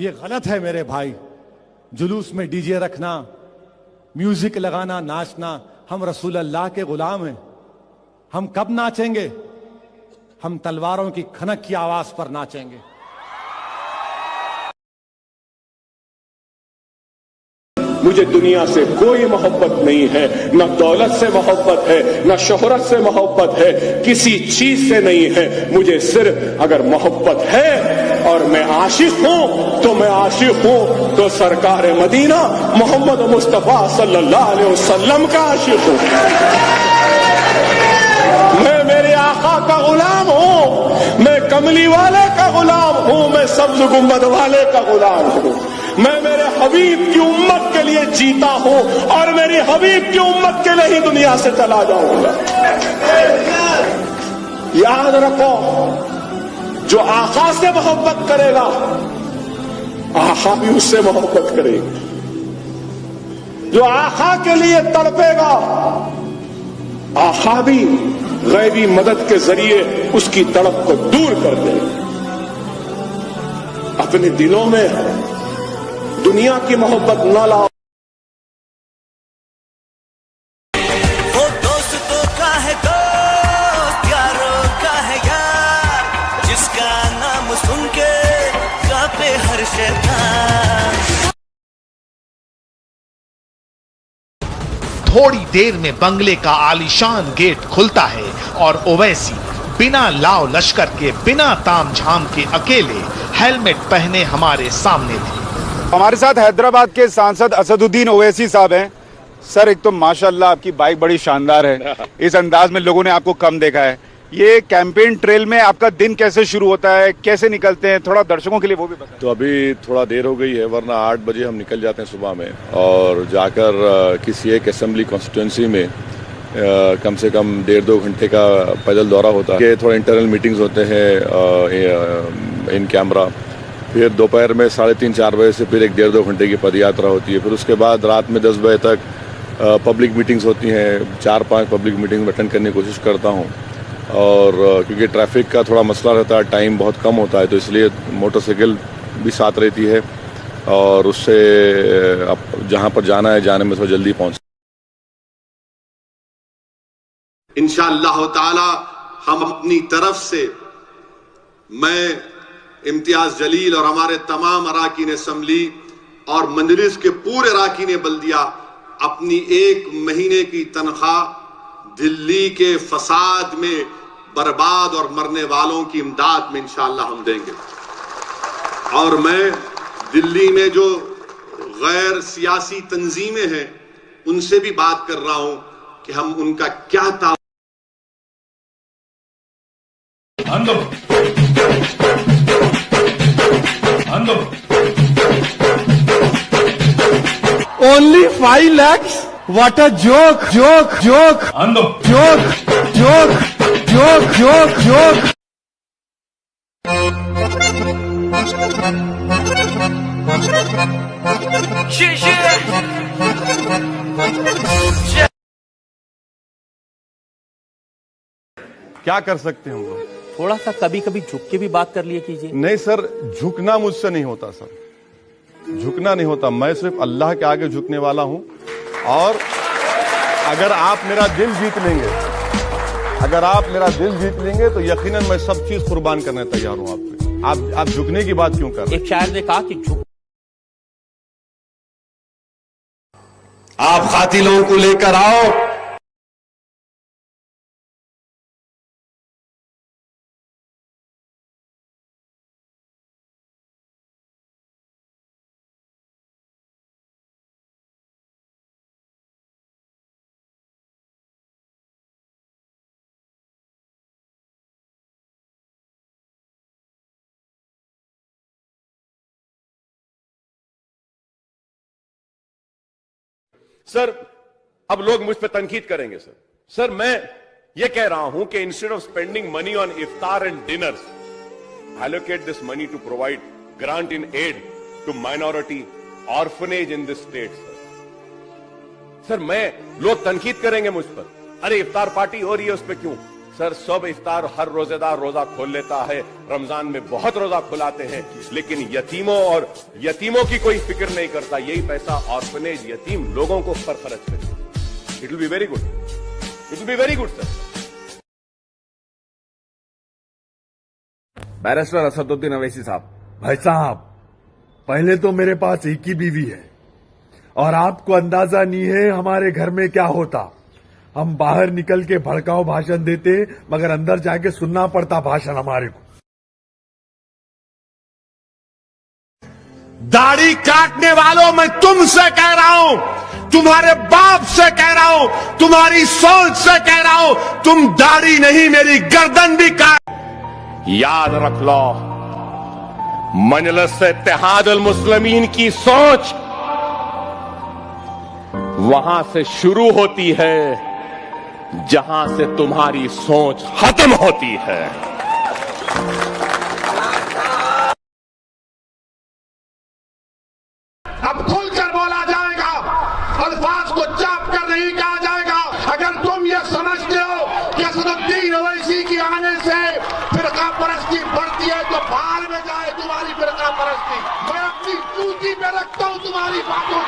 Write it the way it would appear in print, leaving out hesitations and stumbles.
ये गलत है मेरे भाई। जुलूस में डीजे रखना, म्यूजिक लगाना, नाचना। हम रसूल अल्लाह के गुलाम हैं। हम कब नाचेंगे? हम तलवारों की खनक की आवाज पर नाचेंगे। मुझे दुनिया से कोई मोहब्बत नहीं है, न दौलत से मोहब्बत है, न शोहरत से मोहब्बत है, किसी चीज से नहीं है। मुझे सिर्फ अगर मोहब्बत है और मैं आशिक हूं तो मैं आशिक हूं तो सरकार मदीना मोहम्मद मुस्तफा सल्लल्लाहु अलैहि वसल्लम का आशिक हूं। मैं मेरे आका का गुलाम हूं, मैं कमली वाले का गुलाम हूं, मैं सब्ज गुंबद वाले का गुलाम हूं। मैं मेरे हबीब की उम्मत के लिए जीता हूं और मेरी हबीब की उम्मत के लिए ही दुनिया से चला जाऊंगा। याद रखो, जो आका से मोहब्बत करेगा आका भी उससे मोहब्बत करेगी। जो आका के लिए तड़पेगा आका भी गैबी मदद के जरिए उसकी तड़प को दूर कर देगा। अपने दिलों में दुनिया की मोहब्बत न लाओ। वो दोस्तों का है दोस्त, यारों का है यार, जिसका नाम सुन के कांपे हर शैतान। थोड़ी देर में बंगले का आलीशान गेट खुलता है और ओवैसी बिना लाव लश्कर के, बिना ताम झाम के अकेले हेलमेट पहने हमारे सामने थे। हमारे साथ हैदराबाद के सांसद असदुद्दीन ओवैसी साहब हैं। सर, एक तो माशाल्लाह आपकी बाइक बड़ी शानदार है, इस अंदाज में लोगों ने आपको कम देखा है। ये कैंपेन ट्रेल में आपका दिन कैसे शुरू होता है, कैसे निकलते हैं, थोड़ा दर्शकों के लिए वो भी बताएं। तो अभी थोड़ा देर हो गई है, वरना 8 बजे हम निकल जाते हैं सुबह में और जाकर किसी एक असेंबली कॉन्स्टिट्यूंसी में कम से कम 1.5-2 घंटे का पैदल दौरा होता है। थोड़ा इंटरनल मीटिंग्स होते हैं इन कैमरा। फिर दोपहर में 3:30-4 बजे से फिर एक 1.5-2 घंटे की पदयात्रा होती है। फिर उसके बाद रात में 10 बजे तक पब्लिक मीटिंग्स होती हैं। 4-5 पब्लिक मीटिंग अटेंड करने की कोशिश करता हूँ। और क्योंकि ट्रैफिक का थोड़ा मसला रहता है, टाइम बहुत कम होता है, तो इसलिए मोटरसाइकिल भी साथ रहती है और उससे जहाँ पर जाना है जाने में थोड़ा जल्दी पहुँच। इंशाअल्लाह ताला हम अपनी तरफ से, मैं इम्तियाज जलील और हमारे तमाम अराकीन असम्बली और मजलिस के पूरे अराकीन बल्दिया अपनी 1 महीने की तनख्वाह दिल्ली के फसाद में बर्बाद और मरने वालों की इमदाद में इंशाअल्लाह हम देंगे। और मैं दिल्ली में जो गैर सियासी तंजीमें हैं उनसे भी बात कर रहा हूं कि हम उनका क्या Only 5 lakhs? What a joke! Joke! Joke! Joke! Joke! Joke! Joke! Joke! क्या कर सकते हैं हम लोग? थोड़ा सा कभी कभी झुक के भी बात कर लिया कीजिए। नहीं सर, झुकना मुझसे नहीं होता सर, झुकना नहीं होता। मैं सिर्फ अल्लाह के आगे झुकने वाला हूं। और अगर आप मेरा दिल जीत लेंगे, अगर आप मेरा दिल जीत लेंगे तो यकीनन मैं सब चीज कुर्बान करने तैयार हूं आप पे। आप झुकने की बात क्यों कर रहे हैं? एक शायर ने कहा कि झुक। आप कातिलों को लेकर आओ। सर, अब लोग मुझ पर तनकीद करेंगे। सर मैं ये कह रहा हूं कि instead of spending money on इफ्तार and dinners, allocate this money to provide grant in aid to minority orphanage in this state. Sir मैं, लोग तनकीद करेंगे मुझ पर, अरे इफ्तार पार्टी हो रही है उस पर क्यों? सर सब इफ्तार हर रोजेदार रोजा खोल लेता है, रमजान में बहुत रोजा खुलाते हैं, लेकिन यतीमों की कोई फिक्र नहीं करता। यही पैसा ऑर्फनेज यतीम लोगों को पर खर्च करें। It will be very good, it will be very good sir. Barrister Asaduddin Owaisi साहब, भाई साहब, पहले तो मेरे पास एक ही बीवी है और आपको अंदाजा नहीं है हमारे घर में क्या होता। हम बाहर निकल के भड़काऊ भाषण देते, मगर अंदर जाके सुनना पड़ता भाषण हमारे को। दाढ़ी काटने वालों, मैं तुमसे कह रहा हूं, तुम्हारे बाप से कह रहा हूं, तुम्हारी सोच से कह रहा हूं, तुम दाढ़ी नहीं मेरी गर्दन भी काट। याद रख लो, मजलिस इत्तेहादुल मुस्लिमीन की सोच वहां से शुरू होती है जहां से तुम्हारी सोच खत्म होती है। अब खुलकर बोला जाएगा, अल्फाज को चाप कर नहीं कहा जाएगा। अगर तुम ये समझते हो कि असदुद्दीन ओवैसी की आने से फिरका परस्ती बढ़ती है तो बाहर में जाए तुम्हारी फिरका परस्ती। मैं अपनी जूती पे रखता हूं तुम्हारी बातों